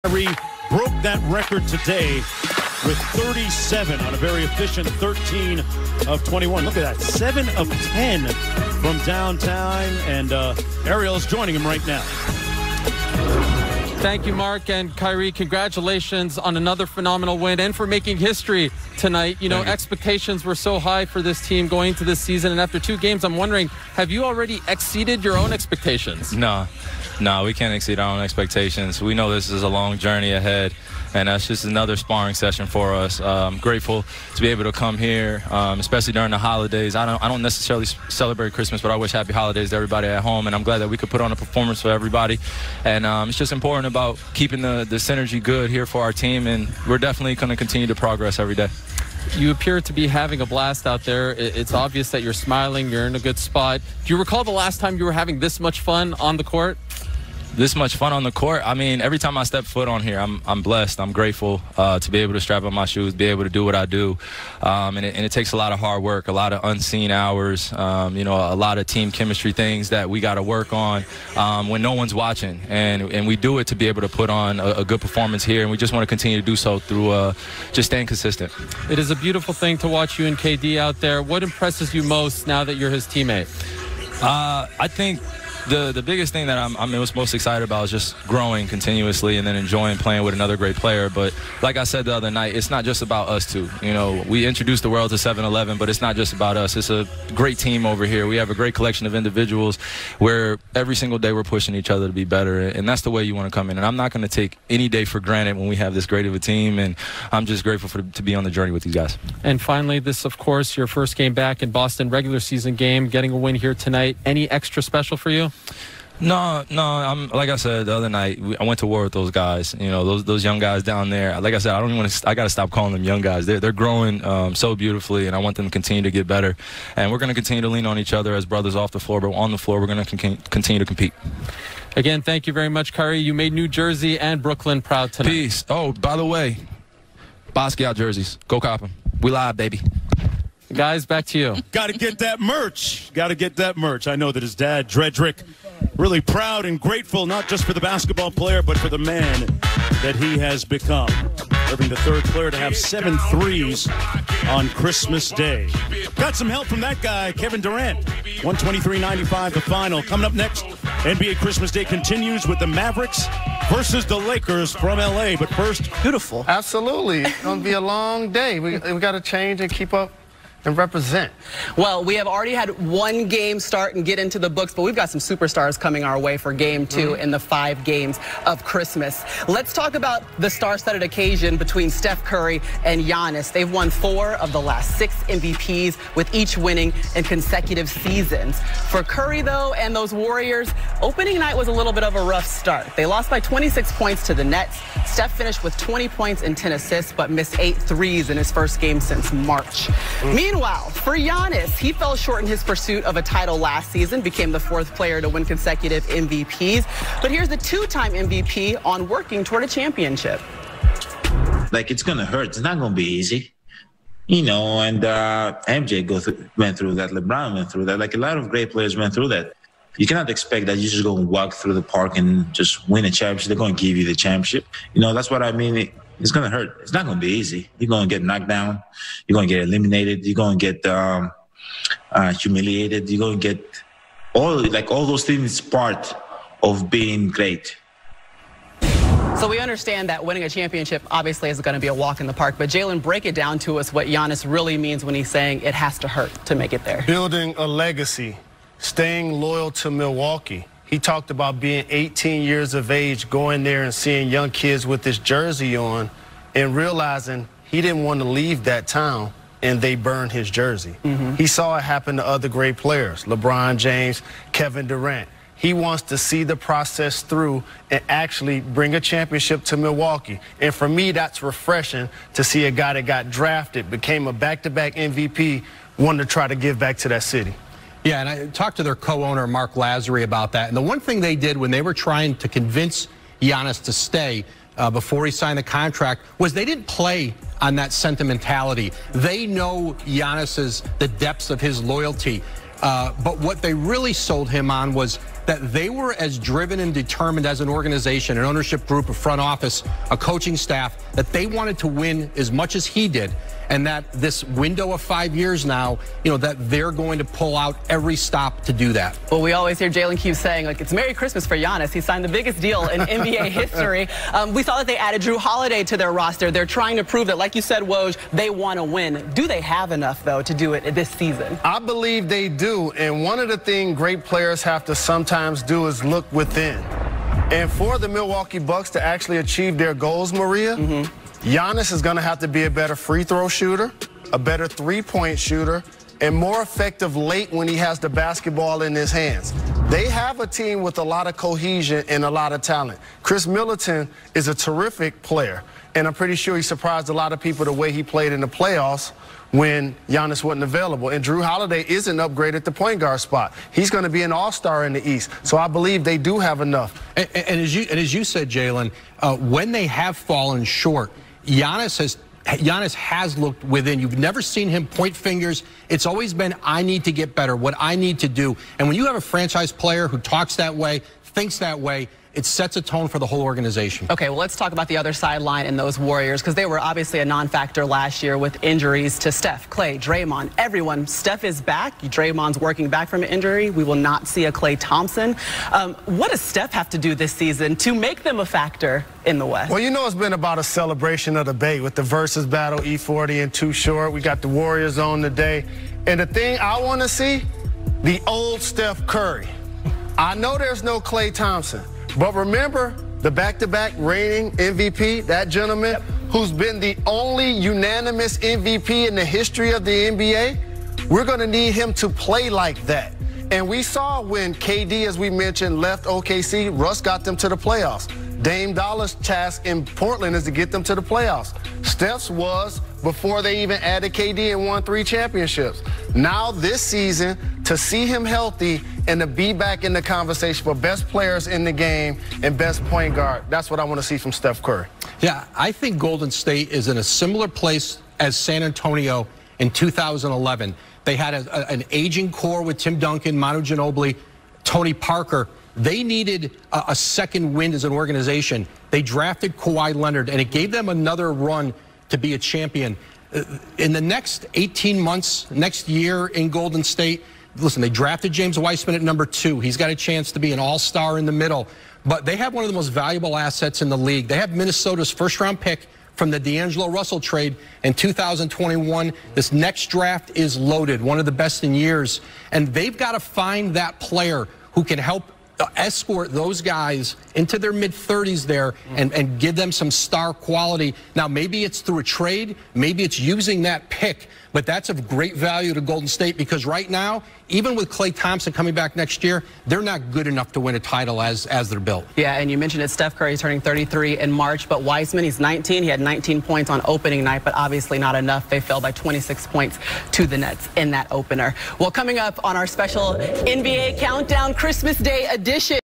Kyrie broke that record today with 37 on a very efficient 13 of 21. Look at that, 7 of 10 from downtown, and Ariel's joining him right now. Thank you, Mark, and Kyrie, congratulations on another phenomenal win and for making history tonight. You know, expectations were so high for this team going into this season, and after 2 games, I'm wondering, have you already exceeded your own expectations? No, we can't exceed our own expectations. We know this is a long journey ahead, and that's just another sparring session for us. I'm grateful to be able to come here, especially during the holidays. I don't necessarily celebrate Christmas, but I wish happy holidays to everybody at home, and I'm glad that we could put on a performance for everybody. And it's just important about keeping the synergy good here for our team, and we're definitely going to continue to progress every day. You appear to be having a blast out there. It's obvious that you're smiling, you're in a good spot. Do you recall the last time you were having this much fun on the court? This much fun on the court? I mean, every time I step foot on here, I'm blessed. I'm grateful to be able to strap on my shoes, be able to do what I do. And it takes a lot of hard work, a lot of unseen hours, you know, a lot of team chemistry things that we got to work on when no one's watching. And we do it to be able to put on a good performance here, and we just want to continue to do so through just staying consistent. It is a beautiful thing to watch you and KD out there. What impresses you most now that you're his teammate? I think the biggest thing that I'm most excited about is just growing continuously and then enjoying playing with another great player. But like I said the other night, it's not just about us two. You know, we introduced the world to 7-Eleven, but it's not just about us. It's a great team over here. We have a great collection of individuals where every single day we're pushing each other to be better, and that's the way you want to come in. And I'm not going to take any day for granted when we have this great of a team, and I'm just grateful to be on the journey with these guys. And finally, this, of course, your first game back in Boston, regular season game, getting a win here tonight. Any extra special for you? No. Like I said the other night, I went to war with those guys. You know, those young guys down there. Like I said, I got to stop calling them young guys. They're growing so beautifully, and I want them to continue to get better. And we're going to continue to lean on each other as brothers off the floor, but on the floor, we're going to continue to compete. Again, thank you very much, Kyrie. You made New Jersey and Brooklyn proud tonight. Peace. Oh, by the way, Basquiat jerseys. Go cop them. We live, baby. Guys, back to you. Got to get that merch. Got to get that merch. I know that his dad, Dredrick, really proud and grateful, not just for the basketball player, but for the man that he has become. Irving, the third player to have 7 threes on Christmas Day. Got some help from that guy, Kevin Durant. 123-95, the final. Coming up next, NBA Christmas Day continues with the Mavericks versus the Lakers from L.A. But first, beautiful. Absolutely. It's going to be a long day. We got to change and keep up and represent. Well, we have already had 1 game start and get into the books, but we've got some superstars coming our way for game 2 in the 5 games of Christmas. Let's talk about the star-studded occasion between Steph Curry and Giannis. They've won 4 of the last 6 MVPs, with each winning in consecutive seasons. For Curry, though, and those Warriors, opening night was a little bit of a rough start. They lost by 26 points to the Nets. Steph finished with 20 points and 10 assists, but missed 8 threes in his first game since March. Meanwhile, for Giannis, he fell short in his pursuit of a title last season, became the 4th player to win consecutive MVPs. But here's the 2-time MVP on working toward a championship. Like, it's going to hurt. It's not going to be easy. You know, and MJ went through that. LeBron went through that. Like, a lot of great players went through that. You cannot expect that you just go and walk through the park and just win a championship. They're going to give you the championship. You know, that's what I mean. It's going to hurt. It's not going to be easy. You're going to get knocked down. You're going to get eliminated. You're going to get humiliated. You're going to get all those things part of being great. So we understand that winning a championship obviously is going to be a walk in the park. But Jalen, break it down to us what Giannis really means when he's saying it has to hurt to make it there. Building a legacy, staying loyal to Milwaukee. He talked about being 18 years of age, going there and seeing young kids with this jersey on and realizing he didn't want to leave that town, and they burned his jersey. He saw it happen to other great players, LeBron James, Kevin Durant. He wants to see the process through and actually bring a championship to Milwaukee. And for me, that's refreshing to see a guy that got drafted, became a back-to-back MVP, wanted to try to give back to that city. Yeah, and I talked to their co-owner, Mark Lazary, about that. And the one thing they did when they were trying to convince Giannis to stay before he signed the contract was they didn't play on that sentimentality. They know the depths of his loyalty. But what they really sold him on was that they were as driven and determined as an organization, an ownership group, a front office, a coaching staff, that they wanted to win as much as he did, and that this window of 5 years now, that they're going to pull out every stop to do that. Well, we always hear Jalen keep saying, like, it's Merry Christmas for Giannis. He signed the biggest deal in NBA history. We saw that they added Drew Holiday to their roster. They're trying to prove that, like you said, Woj, they want to win. Do they have enough, though, to do it this season? I believe they do, and one of the things great players have to sometimes do is look within. And for the Milwaukee Bucks to actually achieve their goals, Maria, Giannis is going to have to be a better free throw shooter, a better three-point shooter, and more effective late when he has the basketball in his hands. They have a team with a lot of cohesion and a lot of talent. Chris Middleton is a terrific player, and I'm pretty sure he surprised a lot of people the way he played in the playoffs when Giannis wasn't available. And Drew Holiday is an upgrade at the point guard spot. He's going to be an all-star in the East. So I believe they do have enough. And as you said, Jalen, when they have fallen short, Giannis has looked within. You've never seen him point fingers. It's always been, I need to get better, what I need to do. And when you have a franchise player who talks that way, thinks that way, it sets a tone for the whole organization. Okay, well, let's talk about the other sideline in those Warriors, because they were obviously a non-factor last year with injuries to Steph, Klay, Draymond, everyone. Steph is back. Draymond's working back from an injury. We will not see a Klay Thompson. What does Steph have to do this season to make them a factor in the West? Well, it's been about a celebration of the Bay with the versus battle, E40 and Too Short. We got the Warriors on today. And the thing I want to see, the old Steph Curry. I know there's no Klay Thompson. But remember, the back-to-back reigning MVP, that gentleman who's been the only unanimous MVP in the history of the NBA, we're going to need him to play like that. And we saw when KD, as we mentioned, left OKC, Russ got them to the playoffs. Dame Dollar's task in Portland is to get them to the playoffs. Steph's was before they even added KD and won 3 championships. Now this season, to see him healthy and to be back in the conversation for best players in the game and best point guard, that's what I want to see from Steph Curry. Yeah, I think Golden State is in a similar place as San Antonio in 2011. They had an aging core with Tim Duncan, Manu Ginobili, Tony Parker. They needed a second wind as an organization. They drafted Kawhi Leonard, and it gave them another run to be a champion. In the next 18 months, next year in Golden State, listen, they drafted James Wiseman at number 2. He's got a chance to be an all-star in the middle. But they have one of the most valuable assets in the league. They have Minnesota's first-round pick from the D'Angelo Russell trade in 2021. This next draft is loaded, one of the best in years. And they've got to find that player who can help escort those guys into their mid-30s there and give them some star quality. Now, maybe it's through a trade, maybe it's using that pick, but that's of great value to Golden State because right now, even with Klay Thompson coming back next year, they're not good enough to win a title as they're built. Yeah, and you mentioned it, Steph Curry turning 33 in March, but Wiseman, he's 19. He had 19 points on opening night, but obviously not enough. They fell by 26 points to the Nets in that opener. Well, coming up on our special NBA Countdown Christmas Day edition.